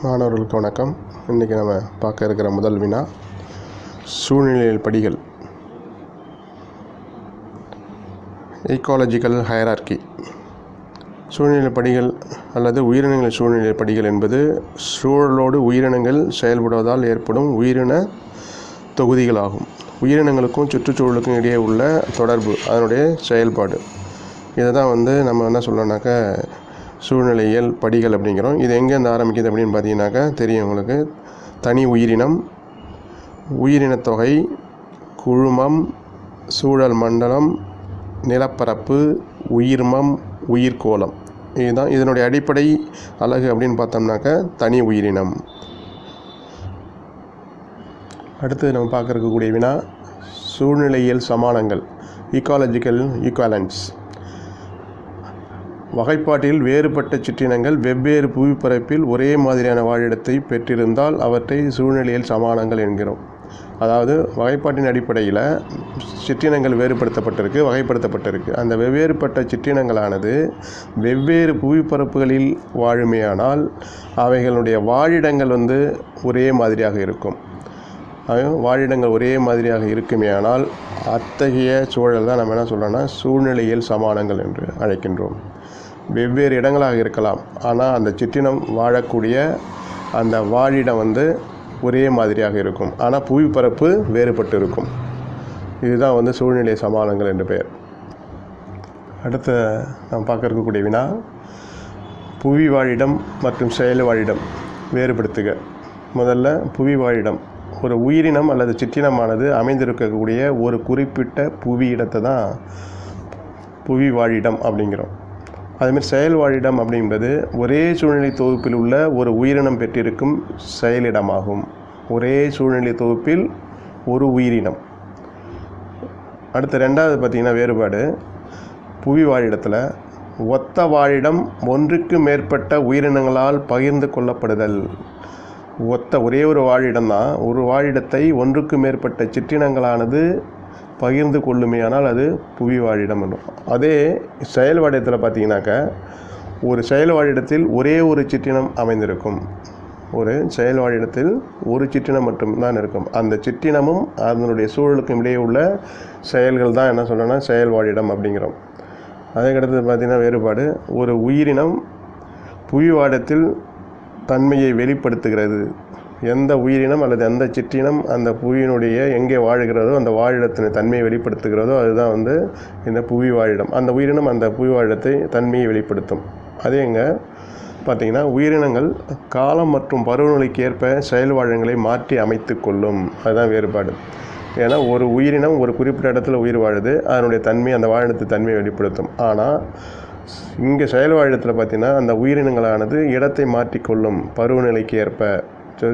மாணவர்களுக்கு வணக்கம். இன்றைக்கி நம்ம பார்க்க இருக்கிற முதல் வினா சூழ்நிலையியல் படிகள், ஈக்காலஜிக்கல் ஹைரார்கி. சூழ்நிலை படிகள் அல்லது உயிரினங்கள் சூழ்நிலை படிகள் என்பது சூழலோடு உயிரினங்கள் செயல்படுவதால் ஏற்படும் உயிரின தொகுதிகளாகும். உயிரினங்களுக்கும் சுற்றுச்சூழலுக்கும் இடையே உள்ள தொடர்பு, அதனுடைய செயல்பாடு, இதை தான் நம்ம என்ன சொல்லணும்னாக்கா சூழ்நிலையியல் படிகள் அப்படிங்கிறோம். இது எங்கேருந்து ஆரம்பிக்குது அப்படின்னு பார்த்தீங்கன்னாக்கா தெரியும் உங்களுக்கு. தனி உயிரினம், உயிரினத்தொகை, குழுமம், சூழல் மண்டலம், நிலப்பரப்பு, உயிர்மம், உயிர்கோளம். இதுதான் இதனுடைய அடிப்படை அலகு அப்படின்னு பார்த்தோம்னாக்கா தனி உயிரினம். அடுத்து நம்ம பார்க்க இருக்கக்கூடிய வினா சூழ்நிலையியல் சமானங்கள், ஈக்காலஜிக்கல் ஈக்குவலன்ஸ். வகைப்பாட்டில் வேறுபட்ட சிற்றினங்கள் வெவ்வேறு புவிப்பரப்பில் ஒரே மாதிரியான வாழிடத்தை பெற்றிருந்தால் அவற்றை சூழ்நிலையியல் சமானங்கள் என்கிறோம். அதாவது வகைப்பாட்டின் அடிப்படையில் சிற்றினங்கள் வகைப்படுத்தப்பட்டிருக்கு. அந்த வெவ்வேறுபட்ட சிற்றினங்களானது வெவ்வேறு புவிப்பரப்புகளில் வாழுமையானால் அவைகளுடைய வாழிடங்கள் ஒரே மாதிரியாக இருக்கும். வாழிடங்கள் ஒரே மாதிரியாக இருக்குமேயானால் அத்தகைய சூழல் தான் நம்ம என்ன சொல்கிறோன்னா சூழ்நிலையியல் சமானங்கள் என்று அழைக்கின்றோம். வெவ்வேறு இடங்களாக இருக்கலாம், ஆனால் அந்த சிற்றினம் வாழக்கூடிய அந்த வாழிடம் ஒரே மாதிரியாக இருக்கும், ஆனால் புவிப்பரப்பு வேறுபட்டு இருக்கும். இதுதான் சூழ்நிலை சமானங்கள் என்று பெயர். அடுத்த நாம் பார்க்க இருக்கக்கூடிய வினா புவி வாழிடம் மற்றும் செயல் வாழிடம் வேறுபடுத்துக. முதல்ல புவி வாழிடம். ஒரு உயிரினம் அல்லது சிற்றினமானது அமைந்திருக்கக்கூடிய ஒரு குறிப்பிட்ட புவி இடத்தை தான் புவி வாழிடம் அப்படிங்கிறோம். அதுமாதிரி செயல் வாழிடம் அப்படின்றது ஒரே சூழ்நிலை தொகுப்பில் உள்ள ஒரு உயிரினம் பெற்றிருக்கும் செயலிடமாகும். ஒரே சூழ்நிலை தொகுப்பில் ஒரு உயிரினம். அடுத்த ரெண்டாவது பார்த்திங்கன்னா வேறுபாடு, புவி வாழிடத்தில் ஒத்த வாழிடம் ஒன்றுக்கு மேற்பட்ட உயிரினங்களால் பகிர்ந்து கொள்ளப்படுதல். ஒரே ஒரு வாழிடம் தான், ஒரு வாழிடத்தை ஒன்றுக்கு மேற்பட்ட சிற்றினங்களானது பகிர்ந்து கொள்ளுமையானால் அது புவி வாழிடம் என்றும். அதே செயல் வாழிடத்தில் பார்த்தீங்கன்னாக்கா ஒரு செயல் வாழிடத்தில் ஒரே ஒரு சிற்றினம் அமைந்திருக்கும். ஒரு செயல் வாழிடத்தில் ஒரு சிற்றினம் மட்டும்தான் இருக்கும். அந்த சிற்றினமும் அதனுடைய சூழலுக்கும் இடையே உள்ள செயல்கள் தான் என்ன சொல்கிறோன்னா செயல் வாழிடம் அப்படிங்கிறோம். அதுக்கடுத்து பார்த்திங்கன்னா வேறுபாடு, ஒரு உயிரினம் புவி வாழிடத்தில் தன்மையை வெளிப்படுத்துகிறது. எந்த உயிரினம் அல்லது எந்த சிற்றினம் அந்த புவியினுடைய எங்கே வாழுகிறதோ அந்த வாழிடத்தின் தன்மையை வெளிப்படுத்துகிறதோ அதுதான் இந்த புவி வாழிடம். அந்த உயிரினம் அந்த புவி வாழிடத்தை தன்மையை வெளிப்படுத்தும். அதே எங்கே பார்த்திங்கன்னா உயிரினங்கள் காலம் மற்றும் பருவநிலைக்கு ஏற்ப செயல் வாழிடங்களை மாற்றி அமைத்து கொள்ளும். அதுதான் வேறுபாடு. ஏன்னா ஒரு உயிரினம் ஒரு குறிப்பிட்ட இடத்துல உயிர் வாழுது, அதனுடைய தன்மை அந்த வாழிடத்து தன்மையை வெளிப்படுத்தும். ஆனால் இங்கே செயல் வாழிடத்தில் பார்த்திங்கன்னா அந்த உயிரினங்களானது இடத்தை மாற்றிக்கொள்ளும், பருவநிலைக்கு ஏற்ப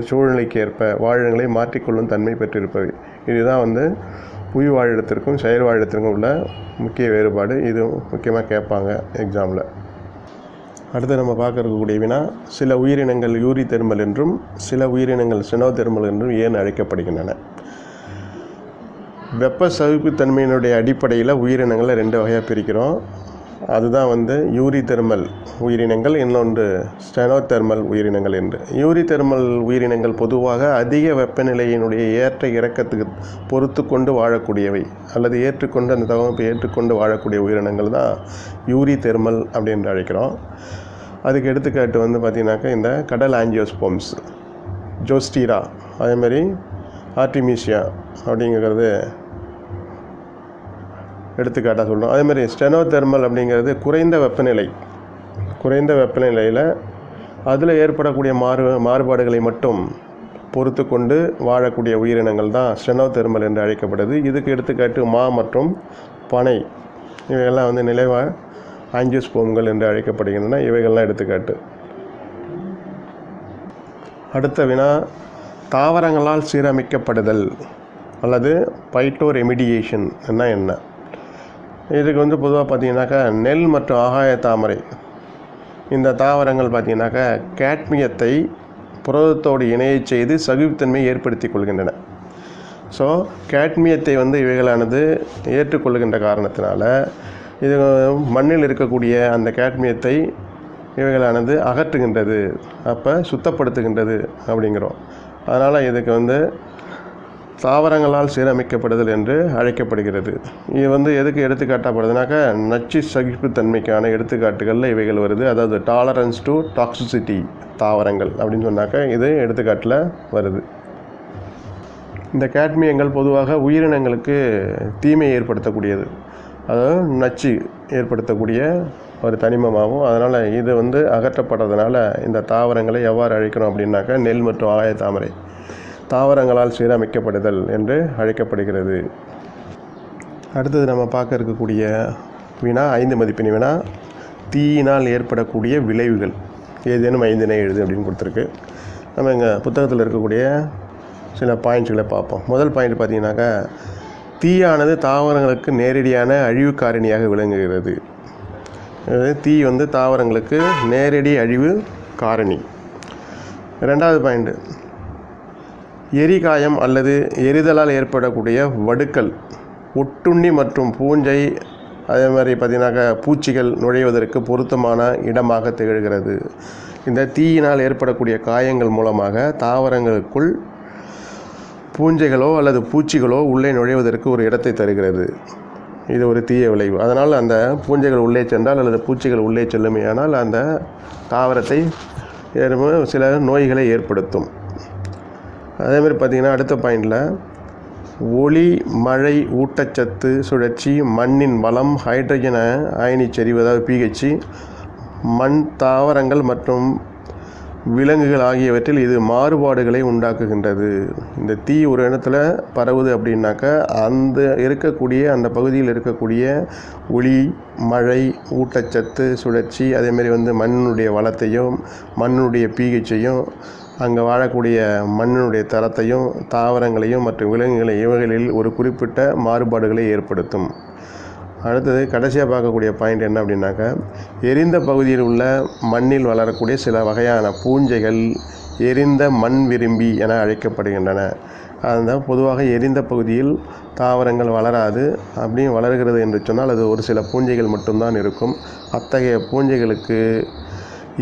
சூழ்நிலைக்கு ஏற்ப வாழிடங்களை மாற்றிக்கொள்ளும் தன்மை பெற்றிருப்பவை. இதுதான் புவி வாழிடத்திற்கும் செயல் வாழிடத்திற்கும் உள்ள முக்கிய வேறுபாடு. இது முக்கியமாக கேட்பாங்க எக்ஸாமில். அடுத்து நம்ம பார்க்க இருக்கக்கூடிய வினா சில உயிரினங்கள் யூரி தெர்மல் என்றும் சில உயிரினங்கள் செனோ தெர்மல் என்றும் ஏன் அழைக்கப்படுகின்றன. வெப்ப சகிப்புத்தன்மையினுடைய அடிப்படையில் உயிரினங்களை ரெண்டு வகையாக பிரிக்கிறோம். அதுதான் யூரி தெர்மல் உயிரினங்கள், இன்னொன்று ஸ்டெனோ தெர்மல் உயிரினங்கள் என்று. யூரி தெர்மல் உயிரினங்கள் பொதுவாக அதிக வெப்பநிலையினுடைய ஏற்ற இறக்கத்துக்கு பொறுத்து கொண்டு வாழக்கூடியவை, அல்லது ஏற்றுக்கொண்டு அந்த தகவமைப்பை ஏற்றுக்கொண்டு வாழக்கூடிய உயிரினங்கள் தான் யூரி தெர்மல் அப்படின்னு அழைக்கிறோம். அதுக்கு எடுத்துக்காட்டு பார்த்திங்கனாக்கா இந்த கடல் ஆஞ்சியோஸ்போம்ஸ், ஜோஸ்டீரா, அதேமாதிரி ஆர்டிமீசியா அப்படிங்கிறது எடுத்துக்காட்டாக சொல்கிறோம். அதேமாதிரி ஸ்டெனோ தெர்மல் அப்படிங்கிறது குறைந்த வெப்பநிலையில் அதில் ஏற்படக்கூடிய மாறுபாடுகளை மட்டும் பொறுத்து கொண்டு வாழக்கூடிய உயிரினங்கள் தான் ஸ்டெனோ தெர்மல் என்று அழைக்கப்படுது. இதுக்கு எடுத்துக்காட்டு மற்றும் பனை, இவைகள்லாம் நிலைவா ஆஞ்சியோஸ்போம்கள் என்று அழைக்கப்படுகின்றன. இவைகள்லாம் எடுத்துக்காட்டு. அடுத்த வினா தாவரங்களால் சீரமைக்கப்படுதல் அல்லது பைட்டோ ரெமிடியேஷன் என்ன. இதுக்கு பொதுவாக பார்த்திங்கனாக்கா நெல் மற்றும் ஆகாய தாமரை இந்த தாவரங்கள் பார்த்திங்கனாக்கா கேட்மியத்தை புரதத்தோடு இணைய செய்து சகிப்புத்தன்மையை ஏற்படுத்தி கொள்கின்றன. ஸோ கேட்மியத்தை வந்து இவைகளானது ஏற்றுக்கொள்ளுகின்ற காரணத்தினால இது மண்ணில் இருக்கக்கூடிய அந்த கேட்மியத்தை இவைகளானது அகற்றுகின்றது, அப்போ சுத்தப்படுத்துகின்றது அப்படிங்கிறோம். அதனால் இதுக்கு வந்து தாவரங்களால் சீரமைக்கப்படுதல் என்று அழைக்கப்படுகிறது. இது வந்து எதுக்கு எடுத்துக்காட்டப்படுதுனாக்கா நச்சு சகிப்புத்தன்மைக்கான எடுத்துக்காட்டுகளில் இவைகள் வருது. அதாவது டாலரன்ஸ் டு டாக்ஸிசிட்டி தாவரங்கள் அப்படின்னு சொன்னாக்கா இது எடுத்துக்காட்டில் வருது. இந்த கேட்மியங்கள் பொதுவாக உயிரினங்களுக்கு தீமை ஏற்படுத்தக்கூடியது, அதாவது நச்சு ஏற்படுத்தக்கூடிய ஒரு தனிமமாகும். அதனால் இது வந்து அகற்றப்படுறதுனால இந்த தாவரங்களை எவ்வாறு அழைக்கிறோம் அப்படின்னாக்கா நெல் மற்றும் ஆகாய தாமரை தாவரங்களால் சீரமைக்கப்படுதல் என்று அழைக்கப்படுகிறது. அடுத்தது நம்ம பார்க்க இருக்கக்கூடிய வினா 5 மதிப்பெண் வினா, தீயினால் ஏற்படக்கூடிய விளைவுகள் ஏதேனும் 5 எழுது அப்படின்னு கொடுத்துருக்கு. நம்ம இங்கே புத்தகத்தில் இருக்கக்கூடிய சில பாயிண்ட்ஸ்களை பார்ப்போம். முதல் பாயிண்ட் பார்த்திங்கனாக்கா தீயானது தாவரங்களுக்கு நேரடியான அழிவு காரணியாக விளங்குகிறது. தீ வந்து தாவரங்களுக்கு நேரடி அழிவு காரணி. ரெண்டாவது பாயிண்ட், எரிகாயம் அல்லது எரிதலால் ஏற்படக்கூடிய வடுக்கள் ஒட்டுண்ணி மற்றும் பூஞ்சை அதே மாதிரி பார்த்திங்கனாக்கா பூச்சிகள் நுழைவதற்கு பொருத்தமான இடமாக திகழ்கிறது. இந்த தீயினால் ஏற்படக்கூடிய காயங்கள் மூலமாக தாவரங்களுக்குள் பூஞ்சைகளோ அல்லது பூச்சிகளோ உள்ளே நுழைவதற்கு ஒரு இடத்தை தருகிறது. இது ஒரு தீய விளைவு. அதனால் அந்த பூஞ்சைகள் உள்ளே சென்றால் அல்லது பூச்சிகள் உள்ளே செல்லுமையானால் அந்த தாவரத்தை சில நோய்களை ஏற்படுத்தும். அதேமாதிரி பார்த்திங்கன்னா அடுத்த பாயிண்டில் ஒளி, மழை, ஊட்டச்சத்து சுழற்சி, மண்ணின் வளம், ஹைட்ரஜன் அயனி செறிவு அதாவது pH, மண், தாவரங்கள் மற்றும் விலங்குகள் ஆகியவற்றில் இது மாறுபாடுகளை உண்டாக்குகின்றது. இந்த தீ ஒரு இடத்துல பரவுது அப்படின்னாக்கா அந்த இருக்கக்கூடிய அந்த பகுதியில் இருக்கக்கூடிய ஒளி, மழை, ஊட்டச்சத்து சுழற்சி அதேமாரி வந்து மண்ணினுடைய வளத்தையும் மண்ணினுடைய pHஐயும் அங்கே வாழக்கூடிய மண்ணினுடைய தரத்தையும் தாவரங்களையும் மற்றும் விலங்குகளை இவைகளில் ஒரு குறிப்பிட்ட மாறுபாடுகளை ஏற்படுத்தும். அடுத்தது கடைசியாக பார்க்கக்கூடிய பாயிண்ட் என்ன அப்படின்னாக்கா எரிந்த பகுதியில் உள்ள மண்ணில் வளரக்கூடிய சில வகையான பூஞ்சைகள் எரிந்த மண் விரும்பி என அழைக்கப்படுகின்றன. அந்த பொதுவாக எரிந்த பகுதியில் தாவரங்கள் வளராது. அப்படியும் வளர்கிறது என்று சொன்னால் அது ஒரு சில பூஞ்சைகள் மட்டும்தான் இருக்கும். அத்தகைய பூஞ்சைகளுக்கு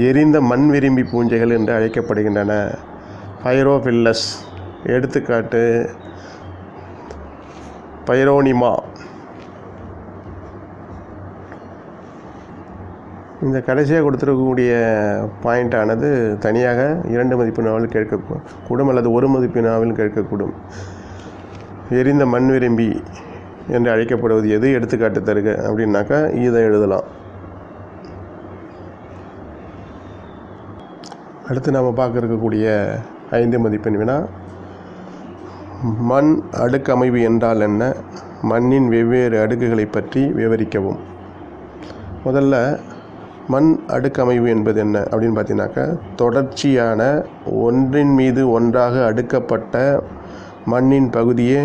எரிந்த மண் விரும்பி பூஞ்சைகள் என்று அழைக்கப்படுகின்றன. பைரோஃபில்லஸ் எடுத்துக்காட்டு பைரோனிமா. இந்த கடைசியாக கொடுத்துருக்கக்கூடிய பாயிண்டானது தனியாக 2 மதிப்பெண்ணாவில் கேட்கக்கூடும் அல்லது 1 மதிப்பெண்ணாவில் கேட்கக்கூடும். எரிந்த மண் விரும்பி என்று அழைக்கப்படுவது எது, எடுத்துக்காட்டு தருக அப்படின்னாக்கா இதை எழுதலாம். அடுத்து நாம் பார்க்க இருக்கக்கூடிய 5 மதிப்பெண் வினா, மண் அடுக்கு அமைவு என்றால் என்ன, மண்ணின் வெவ்வேறு அடுக்குகளை பற்றி விவரிக்கவும். முதல்ல மண் அடுக்கு அமைவு என்பது என்ன அப்படின்னு பார்த்தீங்கன்னாக்கா தொடர்ச்சியான ஒன்றின் மீது ஒன்றாக அடுக்கப்பட்ட மண்ணின் பகுதியே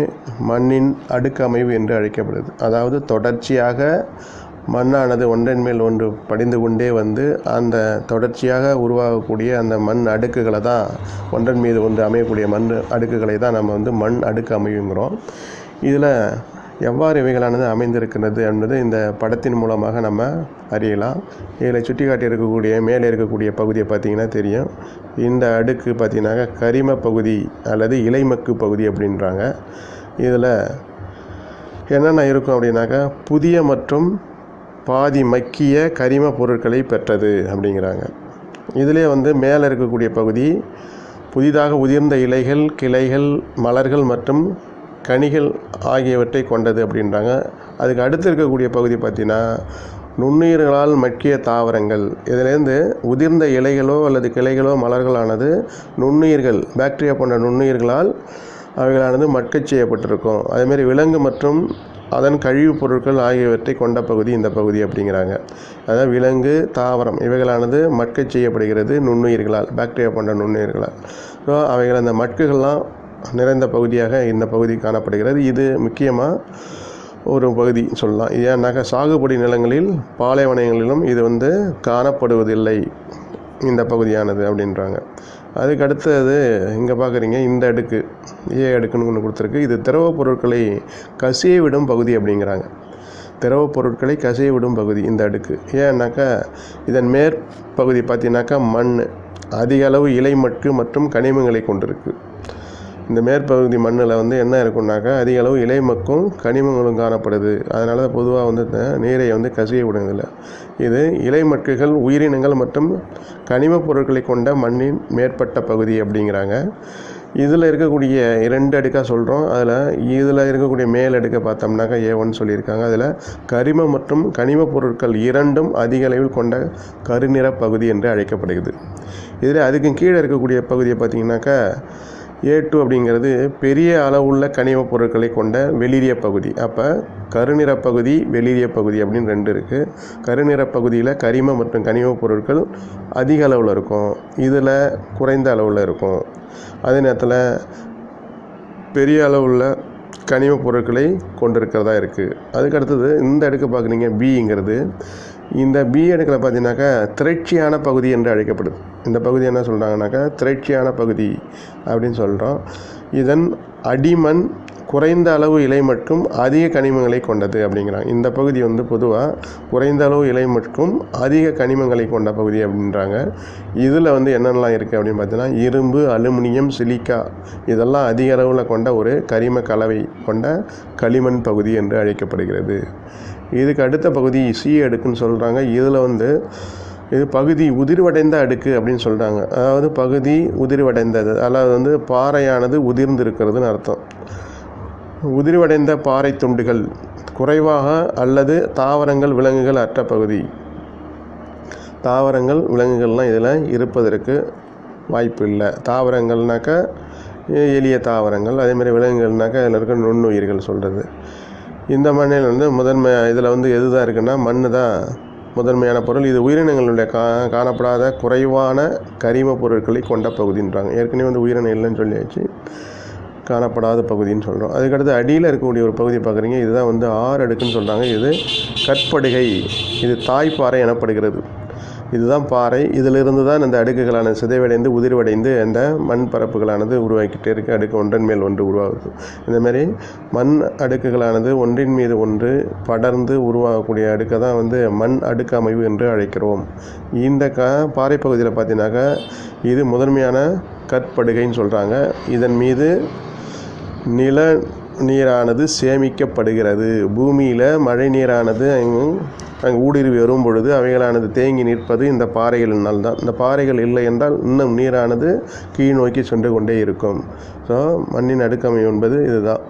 மண்ணின் அடுக்கு அமைவு என்று அழைக்கப்படுது. அதாவது தொடர்ச்சியாக மண்ணானது ஒன்றின் மேல் ஒன்று படிந்து கொண்டே வந்து அந்த தொடர்ச்சியாக உருவாகக்கூடிய அந்த மண் அடுக்குகளை தான் ஒன்றன் மீது ஒன்று அமையக்கூடிய மண் அடுக்குகளை தான் நம்ம வந்து மண் அடுக்கு அமைவுங்கிறோம். இதில் எவ்வாறு இவைகளானது அமைந்திருக்கிறது என்பது இந்த படத்தின் மூலமாக நம்ம அறியலாம். இதில் சுட்டி காட்டி இருக்கக்கூடிய மேலே இருக்கக்கூடிய பகுதியை பார்த்திங்கன்னா தெரியும். இந்த அடுக்கு பார்த்திங்கனாக்கா கரிம பகுதி அல்லது இலைமக்கு பகுதி அப்படின்றாங்க. இதில் என்னென்ன இருக்கும் அப்படின்னாக்கா புதிய மற்றும் பாதி மக்கிய கரிம பொருட்களை பெற்றது அப்படிங்கிறாங்க. இதிலே வந்து மேலே இருக்கக்கூடிய பகுதி புதிதாக உதிர்ந்த இலைகள், கிளைகள், மலர்கள் மற்றும் கனிகள் ஆகியவற்றை கொண்டது அப்படின்றாங்க. அதுக்கு அடுத்து இருக்கக்கூடிய பகுதி பார்த்திங்கன்னா நுண்ணுயிர்களால் மக்கிய தாவரங்கள். இதிலேருந்து உதிர்ந்த இலைகளோ அல்லது கிளைகளோ மலர்களானது நுண்ணுயிர்கள், பாக்டீரியா போன்ற நுண்ணுயிர்களால் அவைகளானது மட்கச் செய்யப்பட்டிருக்கும். அதேமாரி விலங்கு மற்றும் அதன் கழிவுப் பொருட்கள் ஆகியவற்றை கொண்ட பகுதி இந்த பகுதி அப்படிங்கிறாங்க. அதாவது விலங்கு, தாவரம் இவைகளானது மட்கச் செய்யப்படுகிறது நுண்ணுயிர்களால், பாக்டீரியா போன்ற நுண்ணுயிர்களால். ஸோ அவைகள் அந்த மட்குகள்லாம் நிறைந்த பகுதியாக இந்த பகுதி காணப்படுகிறது. இது முக்கியமாக ஒரு பகுதி சொல்லலாம். ஏன்னாக்கா சாகுபடி நிலங்களில், பாலைவனங்களிலும் இது வந்து காணப்படுவதில்லை இந்த பகுதியானது அப்படின்றாங்க. அதுக்கு அடுத்தது இங்கே பார்க்குறீங்க இந்த அடுக்கு ஏ அடுக்குன்னு ஒன்று கொடுத்துருக்கு. இது திரவ பொருட்களை கசிய விடும் பகுதி அப்படிங்கிறாங்க. திரவ பொருட்களை கசிய விடும் பகுதி இந்த அடுக்கு. ஏன்னாக்கா இதன் மேற்பகுதி பார்த்தீங்கன்னாக்கா மண் அதிக அளவு இலைமட்கு மற்றும் கனிமங்களை கொண்டிருக்கு. இந்த மேற்பகுதி மண்ணில் வந்து என்ன இருக்குன்னாக்கா அதிக அளவு இலைமக்கும் கனிமங்களும் காணப்படுது. அதனால தான் பொதுவாக வந்து நீரை வந்து கசிய விடுறதில்லை. இது இலைமட்குகள் உயிரினங்கள் மற்றும் கனிம பொருட்களை கொண்ட மண்ணின் மேற்பட்ட பகுதி அப்படிங்கிறாங்க. இதில் இருக்கக்கூடிய 2 அடுக்காக சொல்கிறோம். இதில் இருக்கக்கூடிய மேல் அடுக்கை பார்த்தோம்னாக்கா A1 சொல்லியிருக்காங்க. அதில் கரிம மற்றும் கனிம பொருட்கள் இரண்டும் அதிக அளவில் கொண்ட கருநிற பகுதி என்று அழைக்கப்படுகிறது. இதில் அதுக்கு கீழே இருக்கக்கூடிய பகுதியை பார்த்திங்கனாக்கா A2 அப்படிங்கிறது பெரிய அளவுள்ள கனிம பொருட்களை கொண்ட வெளிரிய பகுதி. அப்போ கருநிற பகுதி வெளிரிய பகுதி அப்படின்னு 2 இருக்குது. கருநிற பகுதியில் கரிம மற்றும் கனிம பொருட்கள் அதிக அளவில் இருக்கும், இதில் குறைந்த அளவில் இருக்கும். அதே நேரத்தில் பெரிய அளவுள்ள கனிம பொருட்களை கொண்டிருக்கிறதா இருக்குது. அதுக்கடுத்தது இந்த அடுக்கு பார்க்குறீங்க பிங்கிறது. இந்த பி அடுக்கில் பார்த்தீங்கன்னாக்கா திரட்சியான பகுதி என்று அழைக்கப்படுது. இந்த பகுதி என்ன சொல்கிறாங்கனாக்கா திரட்சியான பகுதி அப்படின்னு சொல்கிறோம். இதன் அடிமண் குறைந்த அளவு இலை மற்றும் அதிக கனிமங்களை கொண்டது அப்படிங்கிறாங்க. இந்த பகுதி வந்து பொதுவாக குறைந்த அளவு இலை மற்றும் அதிக கனிமங்களை கொண்ட பகுதி அப்படின்றாங்க. இதில் வந்து என்னென்னலாம் இருக்குது அப்படின்னு பார்த்தீங்கன்னா இரும்பு, அலுமினியம், சிலிக்கா இதெல்லாம் அதிக அளவில் கொண்ட ஒரு கரிம கலவை கொண்ட களிமண் பகுதி என்று அழைக்கப்படுகிறது. இதுக்கு அடுத்த பகுதி சி அடுக்குன்னு சொல்கிறாங்க. இதில் வந்து இது பகுதி உதிர்வடைந்த அடுக்கு அப்படின்னு சொல்கிறாங்க. அதாவது பகுதி உதிர்வடைந்தது, அதாவது வந்து பாறையானது உதிர்ந்திருக்கிறதுன்னு அர்த்தம். உதிர்வடைந்த பாறை துண்டுகள் குறைவாக அல்லது தாவரங்கள் விலங்குகள் அற்ற பகுதி. தாவரங்கள் விலங்குகள்லாம் இதில் இருப்பதற்கு வாய்ப்பு இல்லை. தாவரங்கள்னாக்கா எளிய தாவரங்கள், அதேமாதிரி விலங்குகள்னாக்கா இதில் இருக்க நுண்ணுயிர்கள் சொல்கிறது. இந்த மண்ணில் வந்து இதில் வந்து எது தான் இருக்குன்னா மண் தான் முதன்மையான பொருள். இது உயிரினங்களுடைய காணப்படாத குறைவான கரிம பொருட்களை கொண்ட பகுதின்றாங்க. ஏற்கனவே வந்து உயிரினம் இல்லைன்னு சொல்லியாச்சு, காணப்படாத பகுதின்னு சொல்கிறோம். அதுக்கடுத்து அடியில் இருக்கக்கூடிய ஒரு பகுதி பார்க்குறீங்க. இதுதான் வந்து 6 அடுக்குன்னு சொல்கிறாங்க. இது கற்படுகை, இது தாய்ப்பாறை எனப்படுகிறது. இதுதான் பாறை. இதிலிருந்து தான் இந்த அடுக்குகளானது சிதைவடைந்து உதிர்வடைந்து அந்த மண் பரப்புகளானது உருவாக்கிட்டே இருக்குது. அடுக்கு ஒன்றன் மேல் ஒன்று உருவாகுது. இந்தமாரி மண் அடுக்குகளானது ஒன்றின் மீது ஒன்று படர்ந்து உருவாகக்கூடிய அடுக்கை தான் வந்து மண் அடுக்கு அமைவு என்று அழைக்கிறோம். இந்த பாறை பகுதியில் பார்த்தீங்கன்னாக்கா இது முதன்மையான கற்படுகைன்னு சொல்கிறாங்க. இதன் மீது நில நீரானது சேமிக்கப்படுகிறது. பூமியில் மழை நீரானது அங்கே ஊடுருவி வரும் பொழுது அவைகளானது தேங்கி நிற்பது இந்த பாறைகளினால் தான். இந்த பாறைகள் இல்லை என்றால் இன்னும் நீரானது கீழ் நோக்கி சென்று கொண்டே இருக்கும். ஸோ மண்ணின் அடுக்கமைவு என்பது இதுதான்.